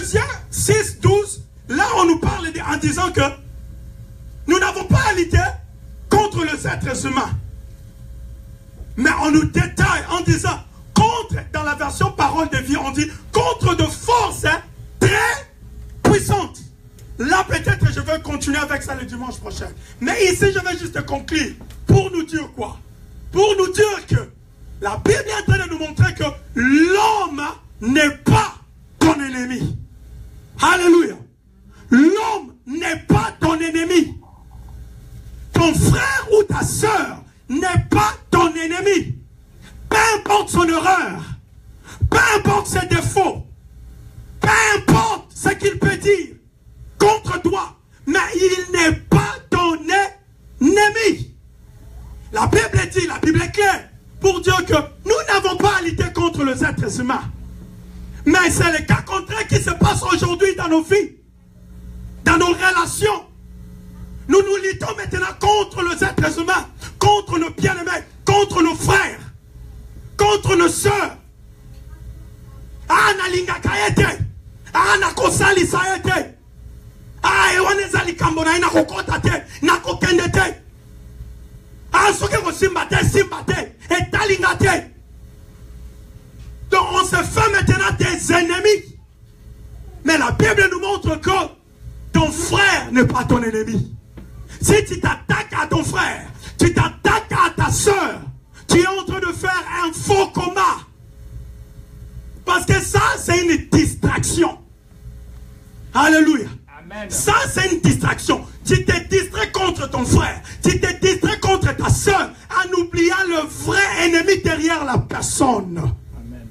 Ephésiens 6, 12, là on nous parle en disant que nous n'avons pas à lutter contre les êtres humains. Mais on nous détaille en disant contre, dans la version parole de vie, on dit contre de forces très puissantes. Là peut-être je vais continuer avec ça le dimanche prochain. Mais ici je vais juste conclure pour nous dire quoi? Pour nous dire que la Bible est en train de nous montrer que l'homme n'est pas ton ennemi. Alléluia. L'homme n'est pas ton ennemi. Ton frère ou ta soeur n'est pas ton ennemi. Peu importe son erreur, peu importe ses défauts, peu importe ce qu'il peut dire contre toi, mais il n'est pas ton ennemi. La Bible dit, la Bible est claire pour dire que nous n'avons pas à lutter contre les êtres humains. Mais c'est le cas contraire qui se passe aujourd'hui dans nos vies, dans nos relations. Nous nous luttons maintenant contre les êtres humains, contre nos bien-aimés, contre nos frères, contre nos sœurs. Ah, nalinga kaete. Ah, nakosali saete. Ah, ewanezali kambona ina kokota te, na kokende te. Ah, soke ko simbate, et talinga te. Donc on se fait maintenant des ennemis. Mais la Bible nous montre que ton frère n'est pas ton ennemi. Si tu t'attaques à ton frère, tu t'attaques à ta soeur, tu es en train de faire un faux combat. Parce que ça, c'est une distraction. Alléluia. Amen. Ça, c'est une distraction. Tu te distrais contre ton frère, tu te distrais contre ta soeur, en oubliant le vrai ennemi derrière la personne. Amen.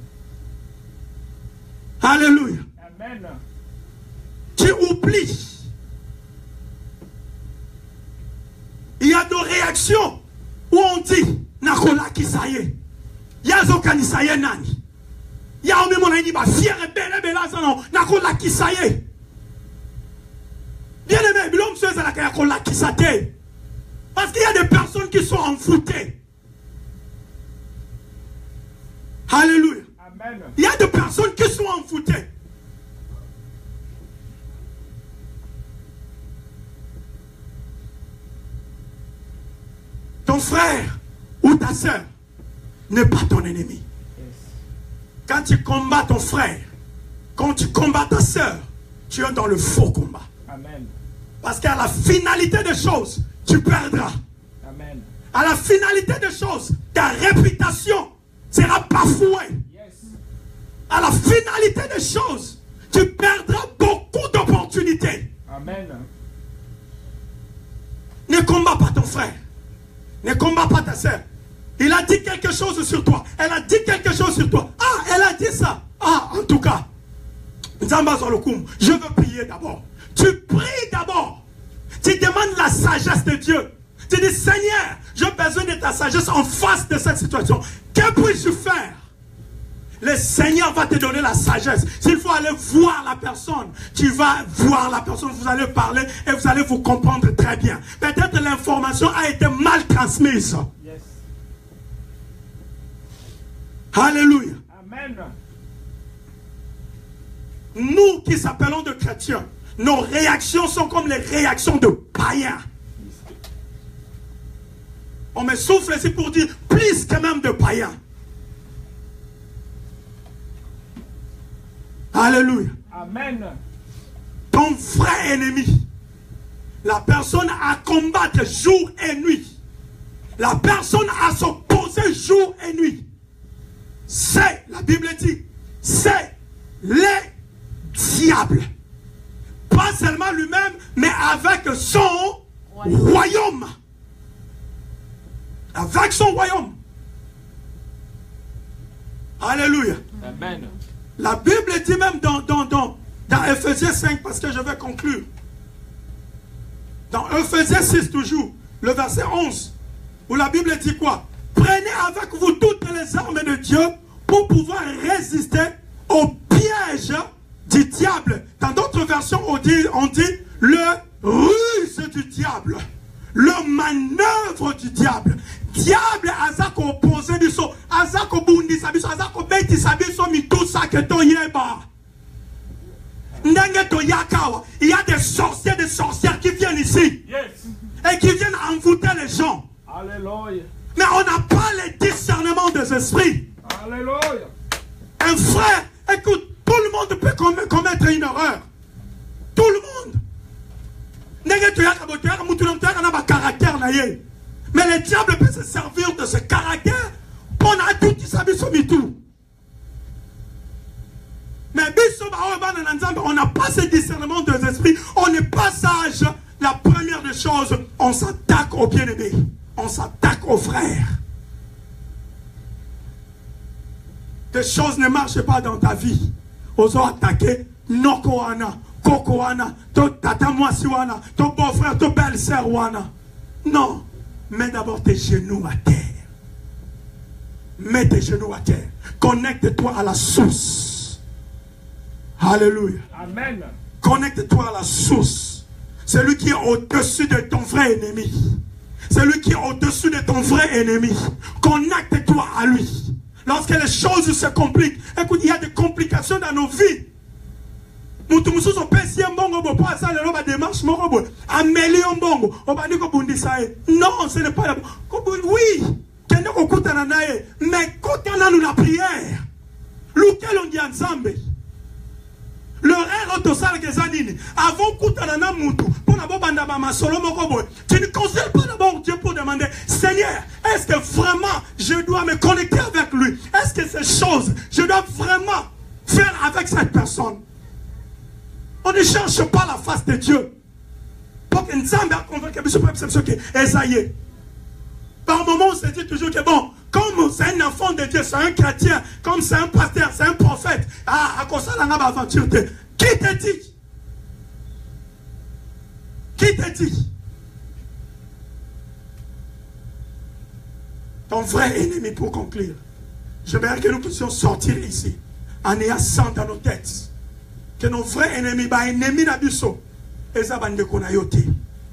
Alléluia. Amen. Tu oublies. Il y a des réactions où on dit Nakola Kisaye. Yazo Kanisaye Nani. Ya ome mon ani ba fière belle belle azano Nakola Kisaye. Bien aimé, l'homme se la Nakola Kisate. Parce qu'il y a des personnes qui sont envoûtées. Alléluia. Amen. Il y a des personnes qui sont envoûtées. Ton frère ou ta soeur n'est pas ton ennemi. Quand tu combats ton frère, quand tu combats ta soeur, tu es dans le faux combat. Amen. Parce qu'à la finalité des choses, tu perdras. Amen. À la finalité des choses, ta réputation sera bafouée. Yes. À la finalité des choses, tu perdras beaucoup d'opportunités. Amen. Ne combats pas ton frère. Ne combats pas ta soeur. Il a dit quelque chose sur toi. Elle a dit quelque chose sur toi. Ah, elle a dit ça. Ah, en tout cas, je veux prier d'abord. Tu pries d'abord. Tu demandes la sagesse de Dieu. Tu dis, Seigneur, j'ai besoin de ta sagesse en face de cette situation. Que puis-je faire? Le Seigneur va te donner la sagesse. S'il faut aller voir la personne, tu vas voir la personne, vous allez parler et vous allez vous comprendre très bien. Peut-être l'information a été mal transmise. Yes. Alléluia. Amen. Nous qui s'appelons de chrétiens, nos réactions sont comme les réactions de païens. On me souffle ici pour dire plus que même de païens. Alléluia. Amen. Ton vrai ennemi, la personne à combattre jour et nuit, la personne à s'opposer jour et nuit, c'est, la Bible dit, c'est le diable. Pas seulement lui-même, mais avec son royaume. Avec son royaume. Alléluia. Amen. La Bible dit même dans Ephésiens 5, parce que je vais conclure. Dans Ephésiens 6 toujours, le verset 11, où la Bible dit quoi? Prenez avec vous toutes les armes de Dieu pour pouvoir résister au piège du diable. Dans d'autres versions, on dit le ruse du diable. Le manœuvre du diable. Diable azako opposé du so, azako bundi sabiso, azako beti sabiso mi tout ça que to yeba. Il y a des sorciers, des sorcières qui viennent ici. Yes. Et qui viennent envoûter les gens. Alléluia. Mais on n'a pas le discernement des esprits. Alléluia. Un frère, écoute, tout le monde peut commettre une erreur. Tout le monde. Mais le diable peut se servir de ce caractère. On a tout qui s'habille sur tout. Mais on n'a pas ce discernement des esprits. On n'est pas sage. La première des choses, on s'attaque aux bien-aimés. On s'attaque aux frères. Des choses ne marchent pas dans ta vie. Ils ont attaqué Nokoana, Kokoana, ton tata Mwasiwana, ton beau-frère, ton belle-sœur Wana. Non. Mets d'abord tes genoux à terre. Mets tes genoux à terre. Connecte-toi à la source. Alléluia. Amen. Connecte-toi à la source. Celui qui est au-dessus de ton vrai ennemi. Celui qui est au-dessus de ton vrai ennemi. Connecte-toi à lui. Lorsque les choses se compliquent. Écoute, il y a des complications dans nos vies. Non, ce n'est pas la... Oui, mais quand on a la prière, lequel on dit ensemble. Le rêve de ça, avant Koutanana Moutou, pour d'abord Bandama Solomo, tu ne consultes pas d'abord Dieu pour demander, Seigneur, est-ce que vraiment je dois me connecter avec lui? Est-ce que ces choses, je dois vraiment faire avec cette personne? On ne cherche pas la face de Dieu. Pour que Nzambe a convaincu que Esaïe. Par moment, on se dit toujours que bon, comme c'est un enfant de Dieu, c'est un chrétien, comme c'est un pasteur, c'est un prophète, à cause de la aventure, qui te dit? Qui te dit? Ton vrai ennemi, pour conclure. J'aimerais que nous puissions sortir ici, en ayant ça dans nos têtes. Que nos vrais ennemis, ennemis n'abussent. Et ça va nous yoté.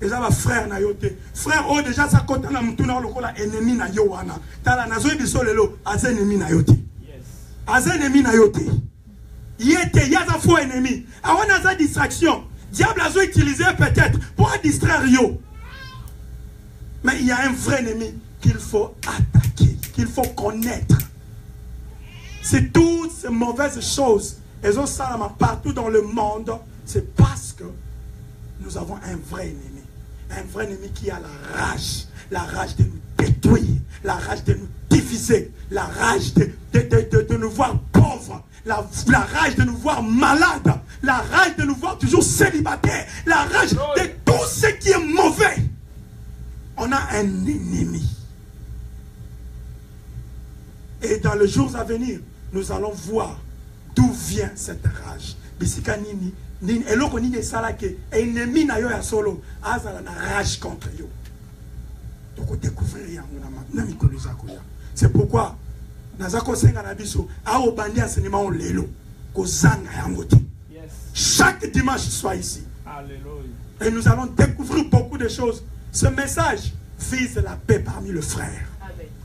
Et ça va frère na yoté. Frère, oh déjà ça compte na mutuna lokola ennemi na yowana. Tala na zoe biso lelo az ennemi na yoté. Yes. Az ennemi na yoté. Yete yaza faux ennemi. Awana za distraction. Diable a utilisé peut-être pour distraire yo. Mais il y a un vrai ennemi qu'il faut attaquer, qu'il faut connaître. C'est toutes ces mauvaises choses. Elles ont ça partout dans le monde. C'est parce que nous avons un vrai ennemi. Un vrai ennemi qui a la rage de nous détruire, la rage de nous diviser, la rage de nous voir pauvres, la rage de nous voir malades, la rage de nous voir toujours célibataires, la rage de tout ce qui est mauvais. On a un ennemi. Et dans les jours à venir, nous allons voir d'où vient cette rage. Bisika nini, eloko nini salake, ennemi na yo ya solo, azala na rage contre yo. Toko découvrir yango na mikolo zako ya. C'est pourquoi nazako senga na biso, a obandi enseignement on lelo, ko zanga yango te. Chaque dimanche sois ici. Alléluia. Et nous allons découvrir beaucoup de choses. Ce message vise la paix parmi les frères.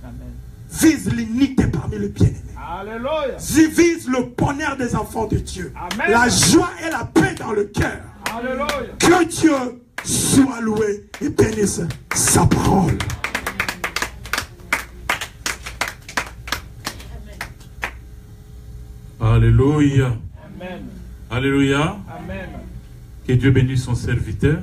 Amen. Vise l'unité parmi les bien-aimés. Alléluia. Vise le bonheur des enfants de Dieu. Amen. La joie et la paix dans le cœur. Alléluia. Que Dieu soit loué et bénisse sa parole. Alléluia. Amen. Alléluia. Amen. Que Dieu bénisse son serviteur.